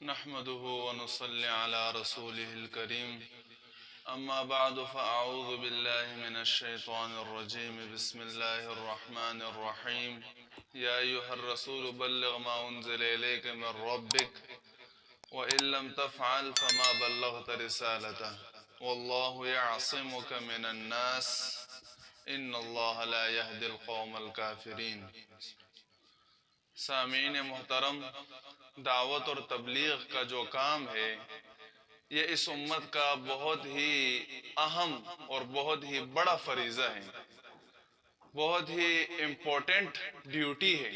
نحمده ونصلي على رسوله الكريم أما بعد فأعوذ بالله من الشيطان الرجيم بسم الله الرحمن الرحيم يا أيها الرسول بلغ ما أنزل إليك من ربك وإن لم تفعل فما بلغت رسالته والله يعصمك من الناس إن الله لا يهدي القوم الكافرين۔ سامعین محترم، دعوت اور تبلیغ کا جو کام ہے یہ اس امت کا بہت ہی اہم اور بہت ہی بڑا فریضہ ہے، بہت ہی امپورٹنٹ ڈیوٹی ہے۔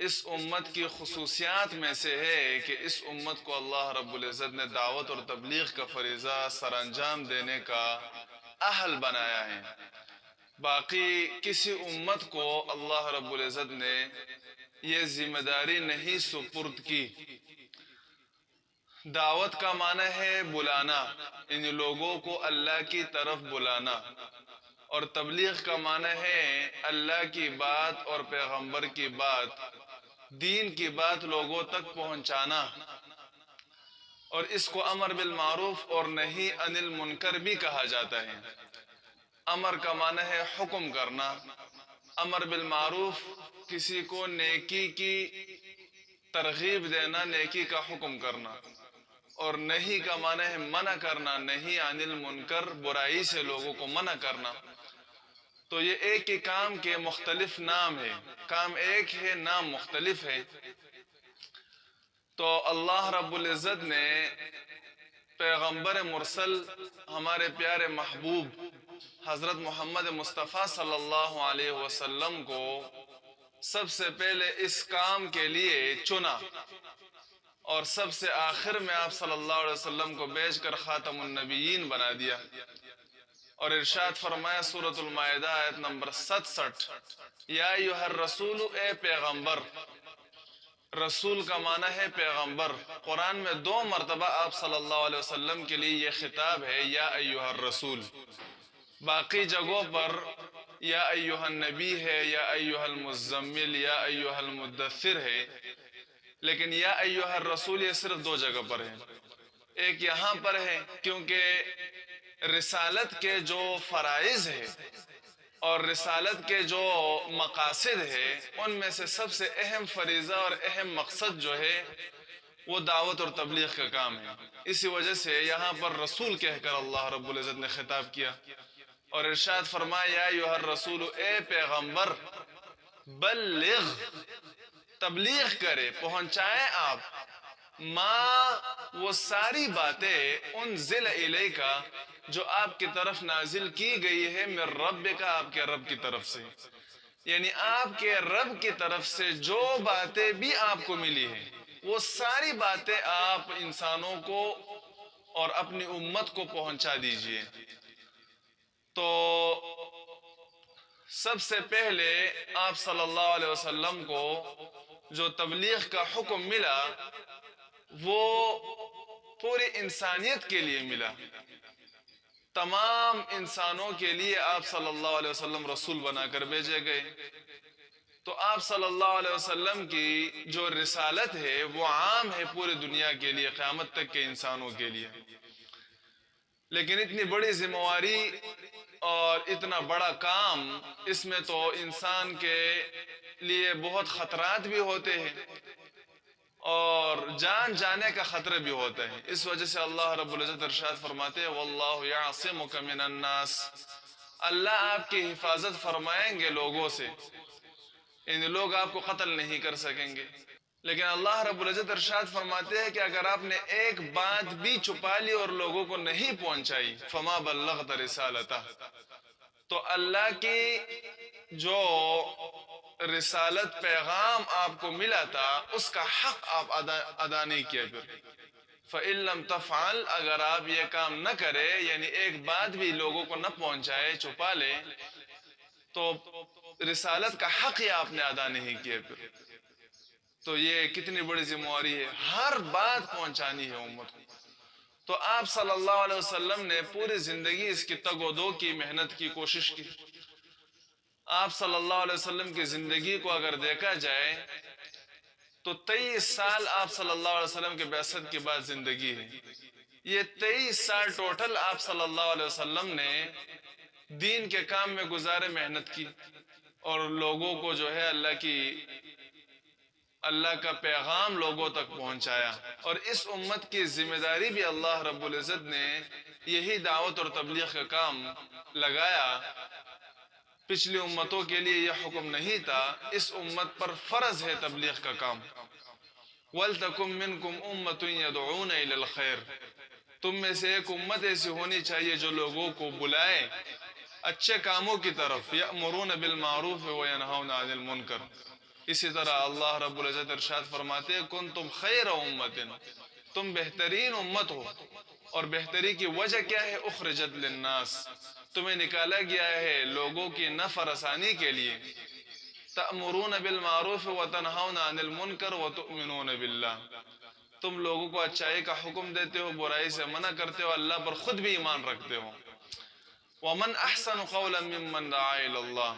اس امت کی خصوصیات میں سے ہے کہ اس امت کو اللہ رب العزت نے دعوت اور تبلیغ کا فریضہ سر انجام دینے کا اہل بنایا ہے۔ باقی کسی امت کو اللہ رب العزت نے یہ ذمہ داری نہیں سپرد کی۔ دعوت کا معنی ہے بلانا، ان لوگوں کو اللہ کی طرف بلانا، اور تبلیغ کا معنی ہے اللہ کی بات اور پیغمبر کی بات، دین کی بات لوگوں تک پہنچانا۔ اور اس کو امر بالمعروف اور نہی عن المنکر بھی کہا جاتا ہے۔ امر کا معنی ہے حکم کرنا، امر بالمعروف کسی کو نیکی کی ترغیب دینا، نیکی کا حکم کرنا، اور نہی کا معنی ہے منع کرنا، نہی عن المنکر برائی سے لوگوں کو منع کرنا۔ تو یہ ایک ہی کام کے مختلف نام ہے، کام ایک ہے نام مختلف ہے۔ تو اللہ رب العزت نے پیغمبر مرسل ہمارے پیارے محبوب حضرت محمد مصطفیٰ صلی اللہ علیہ وسلم کو سب سے پہلے اس کام کے لیے چنا، اور سب سے آخر میں آپ صلی اللہ علیہ وسلم کو بھیج کر خاتم النبیین بنا دیا۔ اور ارشاد فرمایا سورۃ المائدہ آیت نمبر 67، یا ایھا الرسول، اے پیغمبر۔ رسول کا معنی ہے پیغمبر۔ قرآن میں 2 مرتبہ آپ صلی اللہ علیہ وسلم کے لیے یہ خطاب ہے یا ایھا الرسول۔ باقی جگہوں پر یا ایھا النبی ہے، یا ایھا المزمل، یا ایھا المدثر ہے، لیکن یا ایھا الرسول یہ صرف 2 جگہ پر ہے۔ ایک یہاں پر ہے کیونکہ رسالت کے جو فرائض ہے اور رسالت کے جو مقاصد ہے ان میں سے سب سے اہم فریضہ اور اہم مقصد جو ہے وہ دعوت اور تبلیغ کا کام ہے۔ اسی وجہ سے یہاں پر رسول کہہ کر اللہ رب العزت نے خطاب کیا، اور ارشاد فرمایا یا ایھا الرسول، اے پیغمبر، بلغ، تبلیغ کرے، پہنچائیں آپ، وہ ساری باتیں انزل الیک جو آپ کی طرف نازل کی گئی ہے، من ربک، آپ کے رب کی طرف سے، یعنی آپ کے رب کی طرف سے جو باتیں بھی آپ کو ملی ہیں وہ ساری باتیں آپ انسانوں کو اور اپنی امت کو پہنچا دیجئے۔ تو سب سے پہلے آپ صلی اللہ علیہ وسلم کو جو تبلیغ کا حکم ملا وہ پوری انسانیت کے لیے ملا، تمام انسانوں کے لیے آپ صلی اللہ علیہ وسلم رسول بنا کر بھیجے گئے۔ تو آپ صلی اللہ علیہ وسلم کی جو رسالت ہے وہ عام ہے پوری دنیا کے لیے، قیامت تک کے انسانوں کے لیے۔ لیکن اتنی بڑی ذمہ داری اور اتنا بڑا کام، اس میں تو انسان کے لیے بہت خطرات بھی ہوتے ہیں اور جان جانے کا خطرہ بھی ہوتا ہے۔ اس وجہ سے اللہ رب العزت ارشاد فرماتے ہیں واللہ یعصمک من الناس، اللہ آپ کی حفاظت فرمائیں گے لوگوں سے، ان لوگ آپ کو قتل نہیں کر سکیں گے۔ لیکن اللہ رب العزت ارشاد فرماتے ہیں کہ اگر آپ نے ایک بات بھی چھپا لی اور لوگوں کو نہیں پہنچائی، فما بلغت رسالتہ، تو اللہ کی جو رسالت پیغام آپ کو ملا تھا اس کا حق آپ ادا نہیں کیا۔ پھر فَإِن لَمْ تَفْعَلْ، اگر آپ یہ کام نہ کرے، یعنی ایک بات بھی لوگوں کو نہ پہنچائے، چھپا لے، تو رسالت کا حق ہی آپ نے ادا نہیں کیا۔ پھر تو یہ کتنی بڑی ذمہ داری ہے، ہر بات پہنچانی ہے امت کو۔ تو آپ صلی اللہ علیہ وسلم نے پوری زندگی اس کی تگ و دو کی، محنت کی، کوشش کی۔ آپ صلی اللہ علیہ وسلم کی زندگی کو اگر دیکھا جائے تو 23 سال آپ صلی اللہ علیہ وسلم کے بعثت کے بعد زندگی ہے. یہ 23 سال ٹوٹل آپ صلی اللہ علیہ وسلم نے دین کے کام میں گزارے، محنت کی اور لوگوں کو جو ہے اللہ کا پیغام لوگوں تک پہنچایا. اور اس امت کی ذمہ داری بھی اللہ رب العزت نے یہی دعوت اور تبلیغ کا کام لگایا. پچھلی امتوں کے لیے یہ حکم نہیں تھا، اس امت پر فرض ہے تبلیغ کا کام. وَلْتَكُمْ مِنْكُمْ أُمَّةٌ يَدْعُونَ إِلَى الْخَيْرِ، تم میں سے ایک امت ایسی ہونی چاہیے جو لوگوں کو بلائے اچھے کاموں کی طرف. یأمرون بالمعروف وینہون عن المنکر. اسی طرح اللہ رب العزت ارشاد فرماتے کنتم خیر امت، تم بہترین امت ہو. اور بہتری کی وجہ کیا ہے؟ اخرجت للناس، تمہیں نکالا گیا ہے لوگوں کی نفع رسانی کے لیے. تأمرون بالمعروف وتنہون عن المنکر وتؤمنون باللہ، تم لوگوں کو اچھائی کا حکم دیتے ہو، برائی سے منع کرتے ہو، اللہ پر خود بھی ایمان رکھتے ہو. ومن احسن قولا ممن دعا الی اللہ،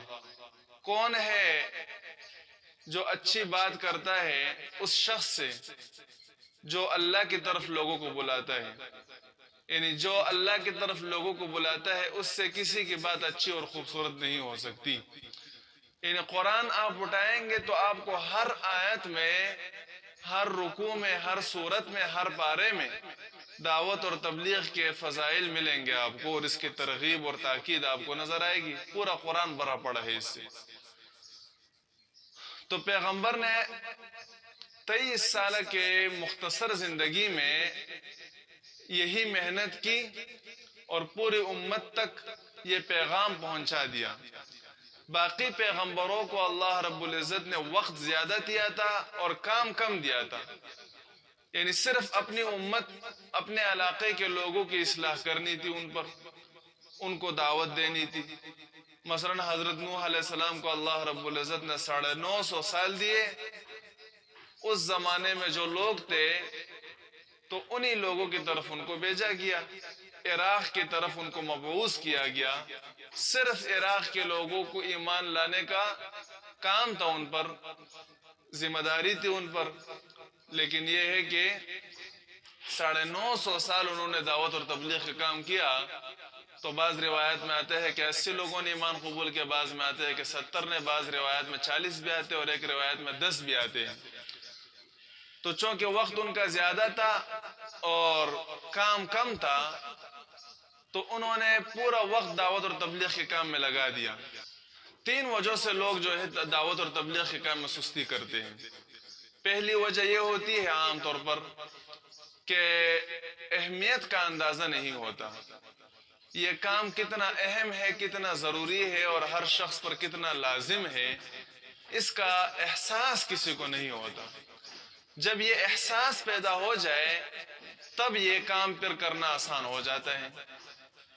کون ہے جو اچھی بات کرتا ہے اس شخص سے جو اللہ کی طرف لوگوں کو بلاتا ہے. یعنی جو اللہ کی طرف لوگوں کو بلاتا ہے اس سے کسی کی بات اچھی اور خوبصورت نہیں ہو سکتی. یعنی قرآن آپ اٹھائیں گے تو آپ کو ہر آیت میں، ہر رکوع میں، ہر سورت میں، ہر پارے میں دعوت اور تبلیغ کے فضائل ملیں گے آپ کو، اور اس کی ترغیب اور تاکید آپ کو نظر آئے گی. پورا قرآن بھرا پڑا ہے اس سے. تو پیغمبر نے 23 سال کے مختصر زندگی میں یہی محنت کی اور پوری امت تک یہ پیغام پہنچا دیا. باقی پیغمبروں کو اللہ رب العزت نے وقت زیادہ دیا تھا اور کام کم دیا تھا. یعنی صرف اپنی امت، اپنے علاقے کے لوگوں کی اصلاح کرنی تھی، ان کو دعوت دینی تھی. مثلا حضرت نوح علیہ السلام کو اللہ رب العزت نے 950 سال دیے. اس زمانے میں جو لوگ تھے تو انہی لوگوں کی طرف ان کو بھیجا گیا، عراق کی طرف ان کو مبعوث کیا گیا. صرف عراق کے لوگوں کو ایمان لانے کا کام تھا، ان پر ذمہ داری تھی ان پر. لیکن یہ ہے کہ 950 سال انہوں نے دعوت اور تبلیغ کا کام کیا. تو بعض روایت میں آتے ہیں کہ 80 لوگوں نے ایمان قبول کیا، بعض میں آتے ہیں کہ 70 نے، بعض روایت میں 40 بھی آتے ہیں اور ایک روایت میں 10 بھی آتے ہیں. تو چونکہ وقت ان کا زیادہ تھا اور کام کم تھا تو انہوں نے پورا وقت دعوت اور تبلیغ کے کام میں لگا دیا. 3 وجہ سے لوگ جو ہے دعوت اور تبلیغ کے کام میں سستی کرتے ہیں. پہلی وجہ یہ ہوتی ہے عام طور پر کہ اہمیت کا اندازہ نہیں ہوتا. یہ کام کتنا اہم ہے، کتنا ضروری ہے اور ہر شخص پر کتنا لازم ہے، اس کا احساس کسی کو نہیں ہوتا. جب یہ احساس پیدا ہو جائے تب یہ کام پھر کرنا آسان ہو جاتا ہے.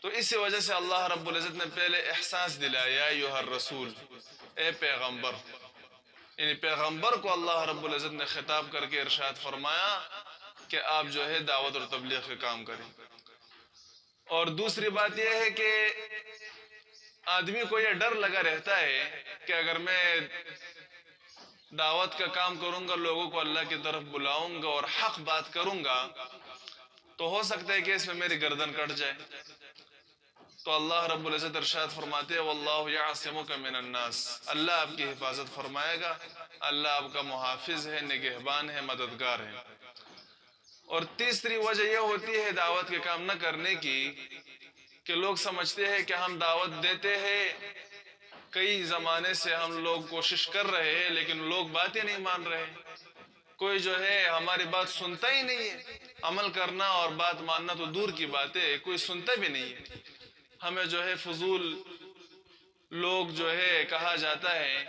تو اسی وجہ سے اللہ رب العزت نے پہلے احساس دلایا، یا ایھا الرسول، اے پیغمبر. یعنی پیغمبر کو اللہ رب العزت نے خطاب کر کے ارشاد فرمایا کہ آپ جو ہے دعوت اور تبلیغ کا کام کریں. اور دوسری بات یہ ہے کہ آدمی کو یہ ڈر لگا رہتا ہے کہ اگر میں دعوت کا کام کروں گا، لوگوں کو اللہ کی طرف بلاؤں گا اور حق بات کروں گا تو ہو سکتا ہے کہ اس میں میری گردن کٹ جائے. تو اللہ رب العزت ارشاد فرماتے ہیں واللہ یعصمک من الناس، اللہ آپ کی حفاظت فرمائے گا، اللہ آپ کا محافظ ہے، نگہبان ہے، مددگار ہے. اور تیسری وجہ یہ ہوتی ہے دعوت کے کام نہ کرنے کی کہ لوگ سمجھتے ہیں کہ ہم دعوت دیتے ہیں، کئی زمانے سے ہم لوگ کوشش کر رہے ہیں لیکن لوگ باتیں نہیں مان رہے، کوئی جو ہے ہماری بات سنتا ہی نہیں ہے. عمل کرنا اور بات ماننا تو دور کی بات ہے، کوئی سنتا بھی نہیں ہے. ہمیں جو ہے فضول لوگ جو ہے کہا جاتا ہے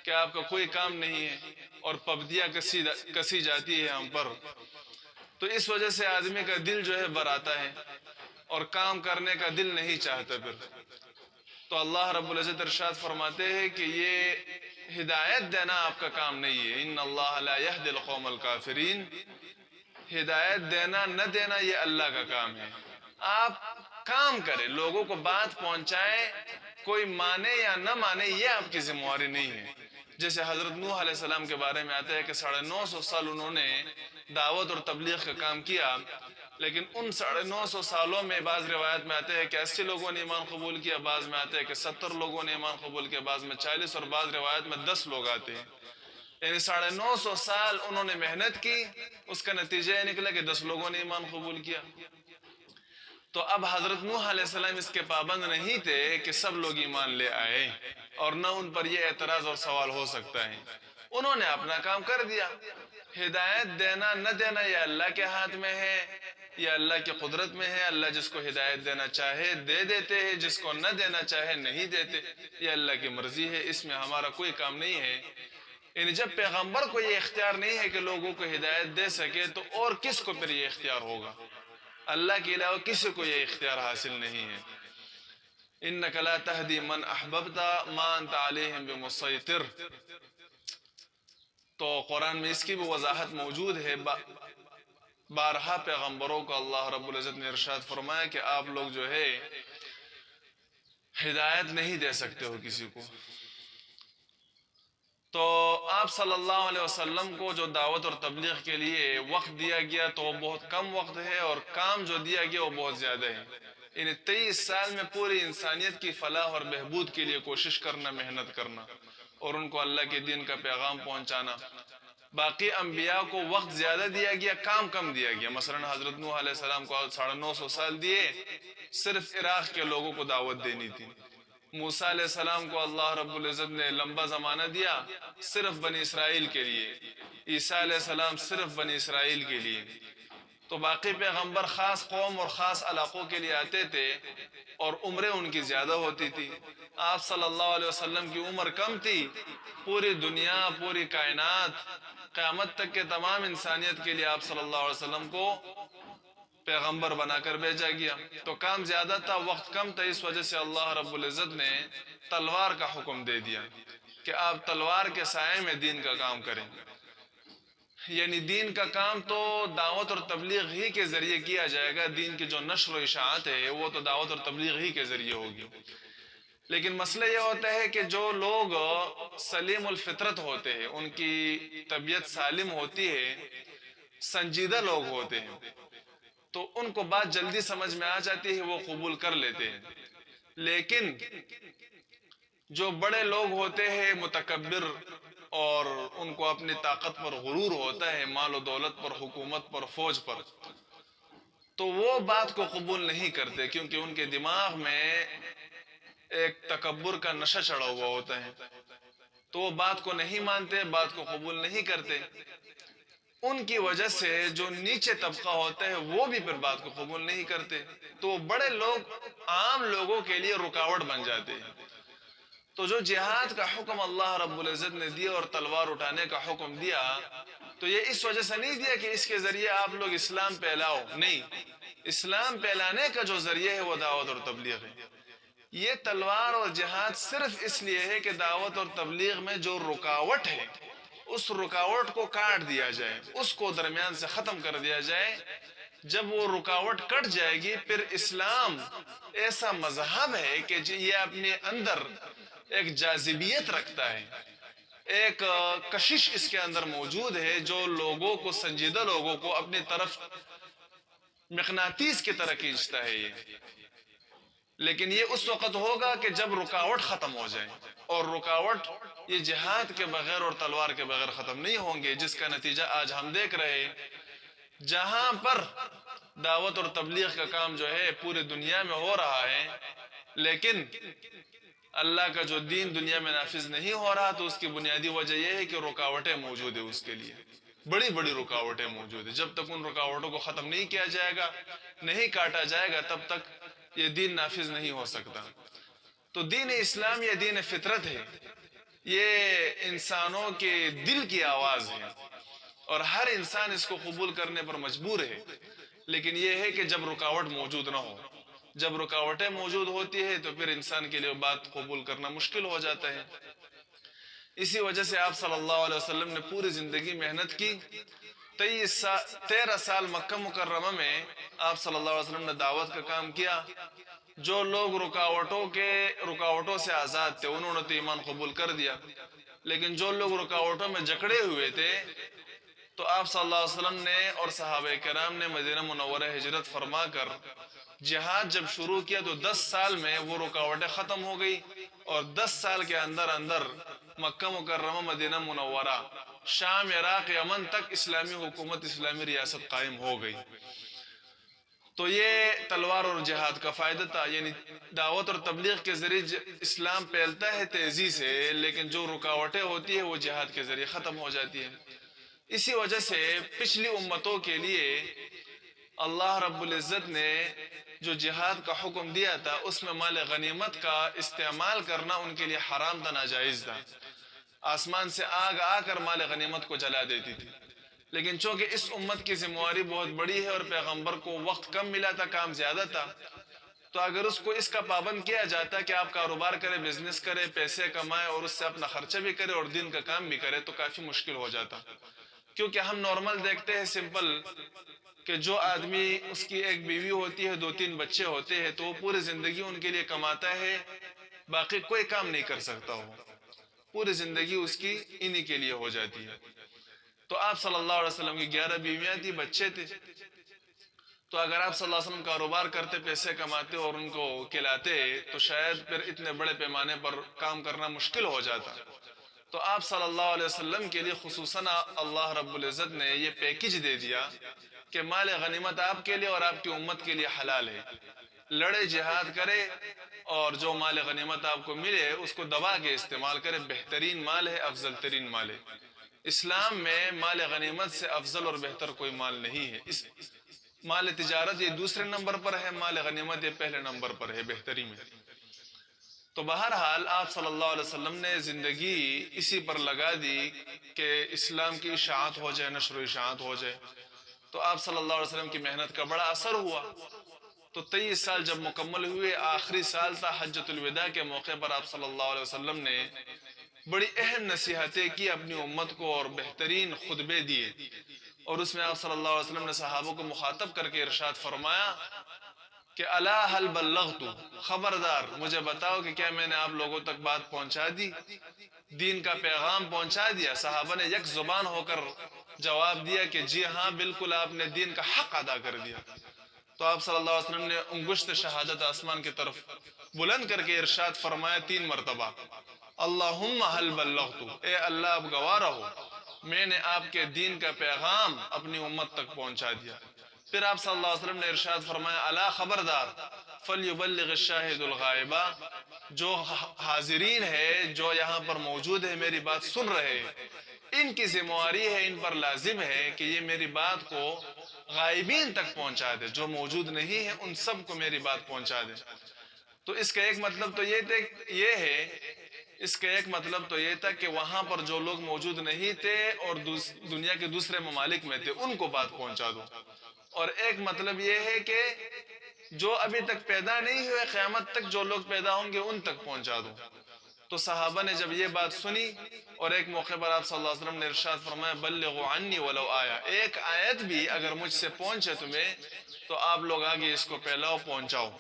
کہ آپ کا کوئی کام نہیں ہے اور پابندیاں کسی جاتی ہے ہم پر. تو اس وجہ سے آدمی کا دل جو ہے براتا ہے اور کام کرنے کا دل نہیں چاہتا پھر. تو اللہ رب العزت ارشاد فرماتے ہیں کہ یہ ہدایت دینا آپ کا کام نہیں ہے. ان اللہ لا یہدی القوم الکافرین، ہدایت دینا نہ دینا یہ اللہ کا کام ہے. آپ کام کریں، لوگوں کو بات پہنچائیں، کوئی مانے یا نہ مانے یہ آپ کی ذمہ داری نہیں ہے. جیسے حضرت نوح علیہ السلام کے بارے میں آتا ہے کہ 950 سال انہوں نے دعوت اور تبلیغ کا کام کیا، لیکن ان 950 سالوں میں بعض روایت میں آتے ہیں کہ 80 لوگوں نے ایمان قبول کیا، بعض میں آتے ہیں کہ 70 لوگوں نے ایمان قبول کیا، بعض میں 40 اور بعض روایت میں 10 لوگ آتے ہیں۔ یعنی 950 سال انہوں نے محنت کی، اس کا نتیجہ یہ نکلا کہ 10 لوگوں نے ایمان قبول کیا۔ تو اب حضرت نوح علیہ السلام اس کے پابند نہیں تھے کہ سب لوگ ایمان لے آئے، اور نہ ان پر یہ اعتراض اور سوال ہو سکتا ہے۔ انہوں نے اپنا کام کر دیا۔ ہدایت دینا نہ دینا یہ اللہ کے ہاتھ میں ہے، یہ اللہ کی قدرت میں ہے۔ اللہ جس کو ہدایت دینا چاہے دے دیتے ہیں، جس کو نہ دینا چاہے نہیں دیتے، یہ اللہ کی مرضی ہے، اس میں ہمارا کوئی کام نہیں ہے۔ یعنی جب پیغمبر کو یہ اختیار نہیں ہے کہ لوگوں کو ہدایت دے سکے، تو اور کس کو پھر یہ اختیار ہوگا؟ اللہ کے علاوہ کسی کو یہ اختیار حاصل نہیں ہے۔ انک لا تہدی من احببت ما انت علیہم بمسیطر۔ تو قرآن میں اس کی بھی وضاحت موجود ہے۔ بارہا پیغمبروں کو اللہ رب العزت نے ارشاد فرمایا کہ آپ لوگ جو ہے ہدایت نہیں دے سکتے ہو کسی کو۔ تو آپ صلی اللہ علیہ وسلم کو جو دعوت اور تبلیغ کے لیے وقت دیا گیا تو وہ بہت کم وقت ہے، اور کام جو دیا گیا وہ بہت زیادہ ہے۔ یعنی 23 سال میں پوری انسانیت کی فلاح اور بہبود کے لیے کوشش کرنا، محنت کرنا، اور ان کو اللہ کے دین کا پیغام پہنچانا۔ باقی انبیاء کو وقت زیادہ دیا گیا، کام کم دیا گیا۔ مثلا حضرت نوح علیہ السلام کو 950 سال دیے، صرف عراق کے لوگوں کو دعوت دینی تھی۔ موسیٰ علیہ السلام کو اللہ رب العزت نے لمبا زمانہ دیا، صرف بنی اسرائیل کے لیے۔ عیسیٰ علیہ السلام صرف بنی اسرائیل کے لیے۔ تو باقی پیغمبر خاص قوم اور خاص علاقوں کے لیے آتے تھے، اور عمریں ان کی زیادہ ہوتی تھی۔ آپ صلی اللہ علیہ وسلم کی عمر کم تھی، پوری دنیا، پوری کائنات، قیامت تک کے تمام انسانیت کے لیے آپ صلی اللہ علیہ وسلم کو پیغمبر بنا کر بھیجا گیا۔ تو کام زیادہ تھا، وقت کم تھا، اس وجہ سے اللہ رب العزت نے تلوار کا حکم دے دیا کہ آپ تلوار کے سائے میں دین کا کام کریں۔ یعنی دین کا کام تو دعوت اور تبلیغ ہی کے ذریعے کیا جائے گا۔ دین کی جو نشر و اشاعت ہے وہ تو دعوت اور تبلیغ ہی کے ذریعے ہوگی۔ لیکن مسئلہ یہ ہوتا ہے کہ جو لوگ سلیم الفطرت ہوتے ہیں، ان کی طبیعت سالم ہوتی ہے، سنجیدہ لوگ ہوتے ہیں، تو ان کو بات جلدی سمجھ میں آ جاتی ہے، وہ قبول کر لیتے ہیں۔ لیکن جو بڑے لوگ ہوتے ہیں، متکبر، اور ان کو اپنی طاقت پر غرور ہوتا ہے، مال و دولت پر، حکومت پر، فوج پر، تو وہ بات کو قبول نہیں کرتے، کیونکہ ان کے دماغ میں ایک تکبر کا نشہ چڑھا ہوا ہوتا ہے، تو وہ بات کو نہیں مانتے، بات کو قبول نہیں کرتے۔ ان کی وجہ سے جو نیچے طبقہ ہوتا ہے وہ بھی پھر بات کو قبول نہیں کرتے، تو بڑے لوگ عام لوگوں کے لیے رکاوٹ بن جاتے ہیں۔ تو جو جہاد کا حکم اللہ رب العزت نے دیا اور تلوار اٹھانے کا حکم دیا، تو یہ اس وجہ سے نہیں دیا کہ اس کے ذریعے آپ لوگ اسلام پھیلاؤ، نہیں، اسلام پھیلانے کا جو ذریعہ ہے وہ دعوت اور تبلیغ ہے۔ یہ تلوار اور جہاد صرف اس لیے ہے کہ دعوت اور تبلیغ میں جو رکاوٹ ہے اس رکاوٹ کو کاٹ دیا جائے، اس کو درمیان سے ختم کر دیا جائے۔ جب وہ رکاوٹ کٹ جائے گی، پھر اسلام ایسا مذہب ہے کہ یہ اپنے اندر ایک جاذبیت رکھتا ہے، ایک کشش اس کے اندر موجود ہے جو لوگوں کو، سنجیدہ لوگوں کو اپنی طرف مقناطیس کی طرح کھینچتا ہے یہ۔ لیکن یہ اس وقت ہوگا کہ جب رکاوٹ ختم ہو جائے، اور رکاوٹ یہ جہاد کے بغیر اور تلوار کے بغیر ختم نہیں ہوں گے، جس کا نتیجہ آج ہم دیکھ رہے ہیں۔ جہاں پر دعوت اور تبلیغ کا کام جو ہے پورے دنیا میں ہو رہا ہے، لیکن اللہ کا جو دین دنیا میں نافذ نہیں ہو رہا، تو اس کی بنیادی وجہ یہ ہے کہ رکاوٹیں موجود ہیں، اس کے لیے بڑی بڑی رکاوٹیں موجود ہیں۔ جب تک ان رکاوٹوں کو ختم نہیں کیا جائے گا، نہیں کاٹا جائے گا، تب تک یہ دین نافذ نہیں ہو سکتا۔ تو دین اسلام یہ دین فطرت ہے، یہ انسانوں کے دل کی آواز ہے، اور ہر انسان اس کو قبول کرنے پر مجبور ہے۔ لیکن یہ ہے کہ جب رکاوٹ موجود نہ ہو، جب رکاوٹیں موجود ہوتی ہے تو پھر انسان کے لیے بات قبول کرنا مشکل ہو جاتا ہے۔ اسی وجہ سے آپ صلی اللہ علیہ وسلم نے پوری زندگی محنت کی۔ 13 سال مکہ مکرمہ میں آپ صلی اللہ علیہ وسلم نے دعوت کا کام کیا۔ جو لوگ رکاوٹوں سے آزاد تھے، انہوں نے تو ایمان قبول کر دیا، لیکن جو لوگ رکاوٹوں میں جکڑے ہوئے تھے تو آپ صلی اللہ علیہ وسلم نے اور صحابہ کرام نے مدینہ منورہ ہجرت فرما کر جہاد جب شروع کیا تو 10 سال میں وہ رکاوٹیں ختم ہو گئی، اور 10 سال کے اندر اندر مکہ مکرمہ مدینہ منورہ شام عراق یمن تک اسلامی حکومت اسلامی ریاست قائم ہو گئی۔ تو یہ تلوار اور جہاد کا فائدہ تھا، یعنی دعوت اور تبلیغ کے ذریعے اسلام پھیلتا ہے تیزی سے، لیکن جو رکاوٹیں ہوتی ہیں وہ جہاد کے ذریعے ختم ہو جاتی ہیں۔ اسی وجہ سے پچھلی امتوں کے لیے اللہ رب العزت نے جو جہاد کا حکم دیا تھا اس میں مال غنیمت کا استعمال کرنا ان کے لیے حرام تھا، ناجائز تھا۔ آسمان سے آگ آ کر مال غنیمت کو جلا دیتی تھی، لیکن چونکہ اس امت کی ذمہ داری بہت بڑی ہے اور پیغمبر کو وقت کم ملا تھا، کام زیادہ تھا، تو اگر اس کو اس کا پابند کیا جاتا کہ آپ کاروبار کرے، بزنس کرے، پیسے کمائے اور اس سے اپنا خرچہ بھی کرے اور دین کا کام بھی کرے، تو کافی مشکل ہو جاتا۔ کیونکہ ہم نارمل دیکھتے ہیں سمپل کہ جو آدمی اس کی ایک بیوی ہوتی ہے، 2-3 بچے ہوتے ہیں، تو وہ پوری زندگی ان کے لیے کماتا ہے، باقی کوئی کام نہیں کر سکتا ہو، پوری زندگی اس کی انہی کے لیے ہو جاتی ہے۔ تو آپ صلی اللہ علیہ وسلم کی 11 بیویاں تھی، بچے تھے، تو اگر آپ صلی اللہ علیہ وسلم کاروبار کرتے، پیسے کماتے اور ان کو کھلاتے تو شاید پھر اتنے بڑے پیمانے پر کام کرنا مشکل ہو جاتا۔ تو آپ صلی اللہ علیہ وسلم کے لیے خصوصاً اللہ رب العزت نے یہ پیکج دے دیا کہ مال غنیمت آپ کے لیے اور آپ کی امت کے لیے حلال ہے، لڑے، جہاد کرے، اور جو مال غنیمت آپ کو ملے اس کو دبا کے استعمال کرے، بہترین مال ہے، افضل ترین مال ہے۔ اسلام میں مال غنیمت سے افضل اور بہتر کوئی مال نہیں ہے۔ اس مال تجارت یہ دوسرے نمبر پر ہے، مال غنیمت یہ پہلے نمبر پر ہے، بہتری میں۔ تو بہرحال آپ صلی اللہ علیہ وسلم نے زندگی اسی پر لگا دی کہ اسلام کی اشاعت ہو جائے، نشر و اشاعت ہو جائے۔ تو آپ صلی اللہ علیہ وسلم کی محنت کا بڑا اثر ہوا۔ تو 23 سال جب مکمل ہوئے، آخری سال تھا، حجۃ الوداع کے موقع پر آپ صلی اللہ علیہ وسلم نے بڑی اہم نصیحتیں کی اپنی امت کو اور بہترین خطبے دیے، اور اس میں آپ صلی اللہ علیہ وسلم نے صحابہ کو مخاطب کر کے ارشاد فرمایا کہ الا هل بلغت، خبردار مجھے بتاؤ کہ کیا میں نے آپ لوگوں تک بات پہنچا دی، دین کا پیغام پہنچا دیا؟ صحابہ نے یک زبان ہو کر جواب دیا کہ جی ہاں، بالکل آپ نے دین کا حق ادا کر دیا۔ تو آپ صلی اللہ علیہ وسلم نے انگشت شہادت آسمان کی طرف بلند کر کے ارشاد فرمایا 3 مرتبہ، اللہم هل بلغت، اے اللہ آپ گواہ رہو میں نے آپ کے دین کا پیغام اپنی امت تک پہنچا دیا۔ پھر آپ صلی اللہ علیہ وسلم نے ارشاد فرمایا الا خبردار فلیبلغ الشاہد الغائبہ، جو حاضرین ہے، جو یہاں پر موجود ہے، میری بات سن رہے ہیں، ان کی ذمہ داری ہے، ان پر لازم ہے کہ یہ میری بات کو غائبین تک پہنچا دے، جو موجود نہیں ہے ان سب کو میری بات پہنچا دے۔ تو اس کا ایک مطلب تو یہ تھا کہ وہاں پر جو لوگ موجود نہیں تھے اور دنیا کے دوسرے ممالک میں تھے ان کو بات پہنچا دو، اور ایک مطلب یہ ہے کہ جو ابھی تک پیدا نہیں ہوئے، قیامت تک جو لوگ پیدا ہوں گے ان تک پہنچا دو۔ تو صحابہ نے جب یہ بات سنی، اور ایک موقع پر آپ صلی اللہ علیہ وسلم نے ارشاد فرمایا بلغوا عنی ولو آیا، ایک آیت بھی اگر مجھ سے پہنچے تمہیں تو آپ لوگ آگے اس کو پھیلاؤ، پہنچاؤ۔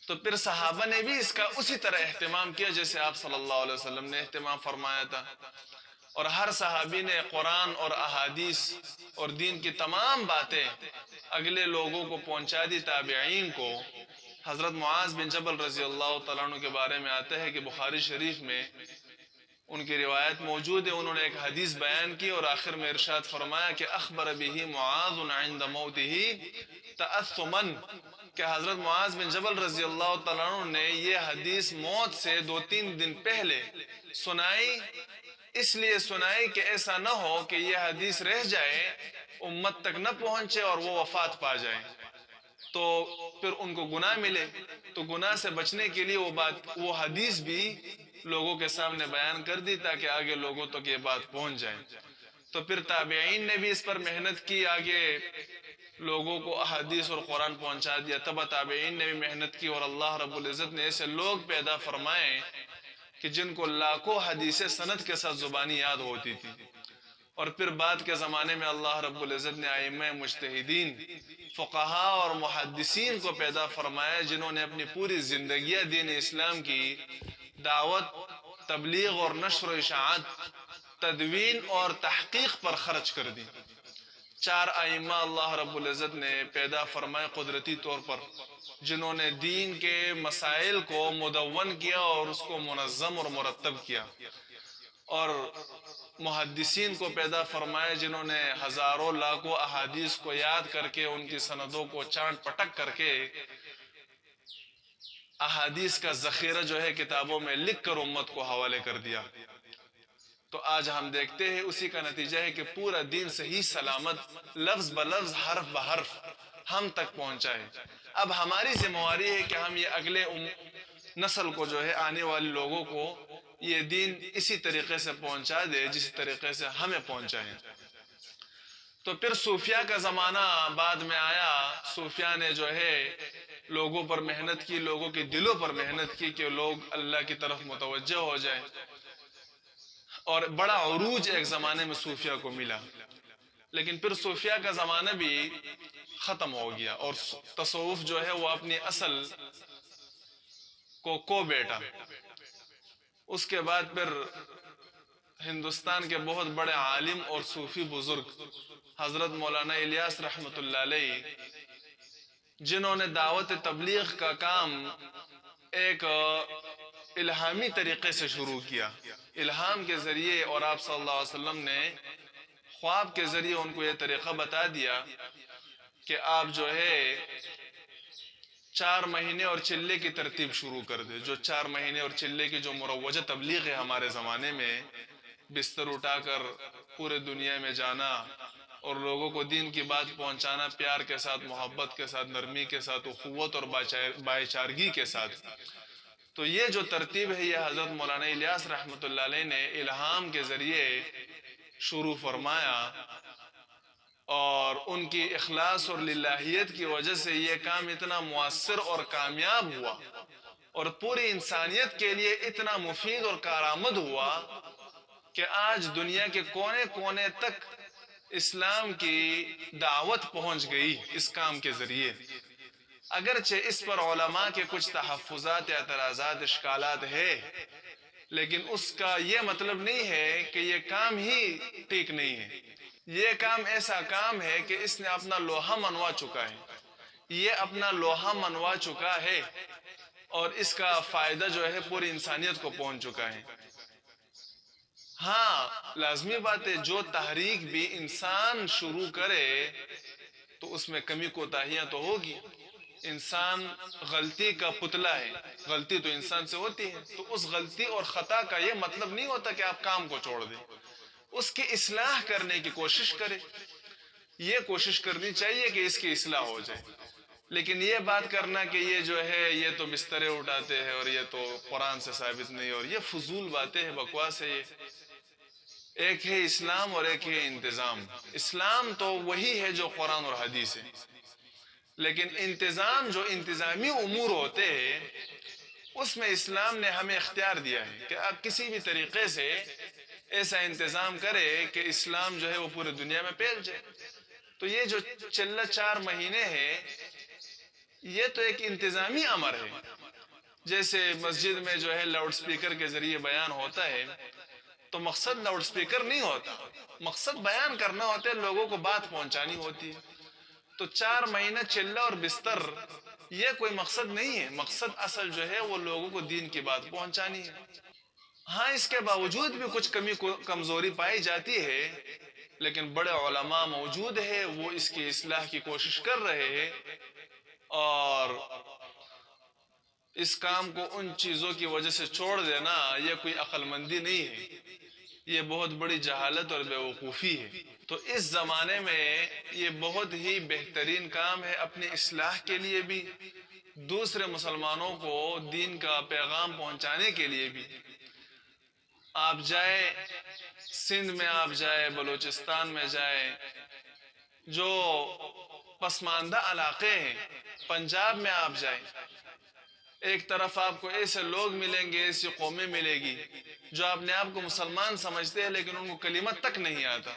تو پھر صحابہ نے بھی اس کا اسی طرح اہتمام کیا جیسے آپ صلی اللہ علیہ وسلم نے اہتمام فرمایا تھا، اور ہر صحابی نے قرآن اور احادیث اور دین کی تمام باتیں اگلے لوگوں کو پہنچا دی، تابعین کو۔ حضرت معاذ بن جبل رضی اللہ تعالیٰ عنہ کے بارے میں آتا ہے کہ بخاری شریف میں ان کی روایت موجود ہے، انہوں نے ایک حدیث بیان کی اور آخر میں ارشاد فرمایا کہ اخبر به معاذ عند موته تأثما، کہ حضرت معاذ بن جبل رضی اللہ تعالیٰ عنہ نے یہ حدیث موت سے 2-3 دن پہلے سنائی، اس لیے سنائی کہ ایسا نہ ہو کہ یہ حدیث رہ جائے، امت تک نہ پہنچے اور وہ وفات پا جائیں تو پھر ان کو گناہ ملے۔ تو گناہ سے بچنے کے لیے وہ حدیث بھی لوگوں کے سامنے بیان کر دی تاکہ آگے لوگوں تک یہ بات پہنچ جائے۔ تو پھر تابعین نے بھی اس پر محنت کی، آگے لوگوں کو احادیث اور قرآن پہنچا دیا، تبع تابعین نے بھی محنت کی، اور اللہ رب العزت نے ایسے لوگ پیدا فرمائے کہ جن کو لاکھوں حدیثیں سند کے ساتھ زبانی یاد ہوتی تھی۔ اور پھر بعد کے زمانے میں اللہ رب العزت نے ائمہ مجتہدین، فقہاء اور محدثین کو پیدا فرمایا جنہوں نے اپنی پوری زندگیاں دین اسلام کی دعوت تبلیغ اور نشر و اشاعت، تدوین اور تحقیق پر خرچ کر دی۔ 4 ائمہ اللہ رب العزت نے پیدا فرمائے قدرتی طور پر، جنہوں نے دین کے مسائل کو مدون کیا اور اس کو منظم اور مرتب کیا، اور محدثین کو پیدا فرمایا جنہوں نے ہزاروں لاکھوں احادیث کو یاد کر کے ان کی سندوں کو چانٹ پٹک کر کے احادیث کا ذخیرہ جو ہے کتابوں میں لکھ کر امت کو حوالے کر دیا۔ تو آج ہم دیکھتے ہیں اسی کا نتیجہ ہے کہ پورا دین صحیح سلامت لفظ بلفظ حرف بحرف ہم تک پہنچا ہے۔ اب ہماری ذمہ داری ہے کہ ہم یہ اگلے نسل کو جو ہے آنے والے لوگوں کو یہ دین اسی طریقے سے پہنچا دے جس طریقے سے ہمیں پہنچا ہے۔ تو پھر صوفیہ کا زمانہ بعد میں آیا۔ صوفیہ نے جو ہے لوگوں پر محنت کی، لوگوں کے دلوں پر محنت کی کہ لوگ اللہ کی طرف متوجہ ہو جائیں، اور بڑا عروج ایک زمانے میں صوفیہ کو ملا۔ لیکن پھر صوفیہ کا زمانہ بھی ختم ہو گیا اور تصوف جو ہے وہ اپنی اصل کو بیٹا۔ اس کے بعد پھر ہندوستان کے بہت بڑے عالم اور صوفی بزرگ حضرت مولانا الیاس رحمۃ اللہ علیہ، جنہوں نے دعوت تبلیغ کا کام ایک الہامی طریقے سے شروع کیا، الہام کے ذریعے، اور آپ صلی اللہ علیہ وسلم نے خواب کے ذریعے ان کو یہ طریقہ بتا دیا کہ آپ جو ہے 4 مہینے اور چلے کی ترتیب شروع کر دے۔ جو 4 مہینے اور چلے کی جو مروجہ تبلیغ ہے ہمارے زمانے میں، بستر اٹھا کر پورے دنیا میں جانا اور لوگوں کو دین کی بات پہنچانا، پیار کے ساتھ، محبت کے ساتھ، نرمی کے ساتھ، اخوت اور بھائی چارگی کے ساتھ۔ تو یہ جو ترتیب ہے یہ حضرت مولانا الیاس رحمۃ اللہ علیہ نے الہام کے ذریعے شروع فرمایا، اور ان کی اخلاص اور للہیت کی وجہ سے یہ کام اتنا مؤثر اور کامیاب ہوا اور پوری انسانیت کے لیے اتنا مفید اور کارآمد ہوا کہ آج دنیا کے کونے کونے تک اسلام کی دعوت پہنچ گئی اس کام کے ذریعے۔ اگرچہ اس پر علماء کے کچھ تحفظات، اعتراضات، اشکالات ہے، لیکن اس کا یہ مطلب نہیں ہے کہ یہ کام ہی ٹھیک نہیں ہے۔ یہ کام ایسا کام ہے کہ اس نے اپنا لوہا منوا چکا ہے، یہ اپنا لوہا منوا چکا ہے، اور اس کا فائدہ جو ہے پوری انسانیت کو پہنچ چکا ہے۔ ہاں لازمی بات ہے، جو تحریک بھی انسان شروع کرے تو اس میں کمی کوتاہیاں تو ہوگی۔ انسان غلطی کا پتلا ہے، غلطی تو انسان سے ہوتی ہے، تو اس غلطی اور خطا کا یہ مطلب نہیں ہوتا کہ آپ کام کو چھوڑ دیں، اس کی اصلاح کرنے کی کوشش کریں۔ یہ کوشش کرنی چاہیے کہ اس کی اصلاح ہو جائے، لیکن یہ بات کرنا کہ یہ جو ہے یہ تو بسترے اٹھاتے ہیں اور یہ تو قرآن سے ثابت نہیں، اور یہ فضول باتیں ہیں، بکواس ہے۔ یہ ایک ہے اسلام اور ایک ہے انتظام۔ اسلام تو وہی ہے جو قرآن اور حدیث ہے، لیکن انتظام جو انتظامی امور ہوتے ہیں اس میں اسلام نے ہمیں اختیار دیا ہے کہ آپ کسی بھی طریقے سے ایسا انتظام کرے کہ اسلام جو ہے وہ پورے دنیا میں پھیل جائے۔ تو یہ جو چلہ 4 مہینے ہے یہ تو ایک انتظامی امر ہے۔ جیسے مسجد میں جو ہے لاؤڈ سپیکر کے ذریعے بیان ہوتا ہے تو مقصد لاؤڈ سپیکر نہیں ہوتا، مقصد بیان کرنا ہوتا ہے، لوگوں کو بات پہنچانی ہوتی ہے۔ تو 4 مہینہ چلہ اور بستر یہ کوئی مقصد نہیں ہے، مقصد اصل جو ہے وہ لوگوں کو دین کی بات پہنچانی ہے۔ ہاں اس کے باوجود بھی کچھ کمی کمزوری پائی جاتی ہے، لیکن بڑے علماء موجود ہیں، وہ اس کی اصلاح کی کوشش کر رہے ہیں، اور اس کام کو ان چیزوں کی وجہ سے چھوڑ دینا یہ کوئی عقل مندی نہیں ہے، یہ بہت بڑی جہالت اور بیوقوفی ہے۔ تو اس زمانے میں یہ بہت ہی بہترین کام ہے اپنی اصلاح کے لیے بھی، دوسرے مسلمانوں کو دین کا پیغام پہنچانے کے لیے بھی۔ آپ جائے سندھ میں، آپ جائے بلوچستان میں، جائے جو پسماندہ علاقے ہیں، پنجاب میں آپ جائیں، ایک طرف آپ کو ایسے لوگ ملیں گے، ایسی قومیں ملے گی جو اپنے آپ کو مسلمان سمجھتے ہیں لیکن ان کو کلمہ تک نہیں آتا،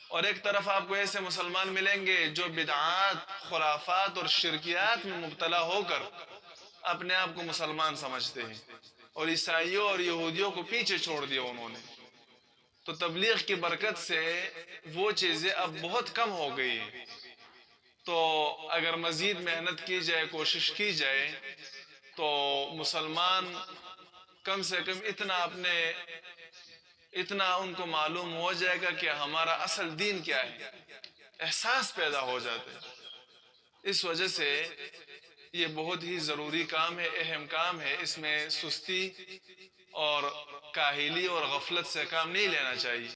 اور ایک طرف آپ کو ایسے مسلمان ملیں گے جو بدعات، خرافات اور شرکیات میں مبتلا ہو کر اپنے آپ کو مسلمان سمجھتے ہیں۔ اور عیسائیوں اور یہودیوں کو پیچھے چھوڑ دیا انہوں نے. تو تبلیغ کی برکت سے وہ چیزیں اب بہت کم ہو گئی ہیں. تو اگر مزید محنت کی جائے، کوشش کی جائے، تو مسلمان کم سے کم اتنا ان کو معلوم ہو جائے گا کہ ہمارا اصل دین کیا ہے، احساس پیدا ہو جاتا ہے. اس وجہ سے یہ بہت ہی ضروری کام ہے، اہم کام ہے. اس میں سستی اور کاہلی اور غفلت سے کام نہیں لینا چاہیے.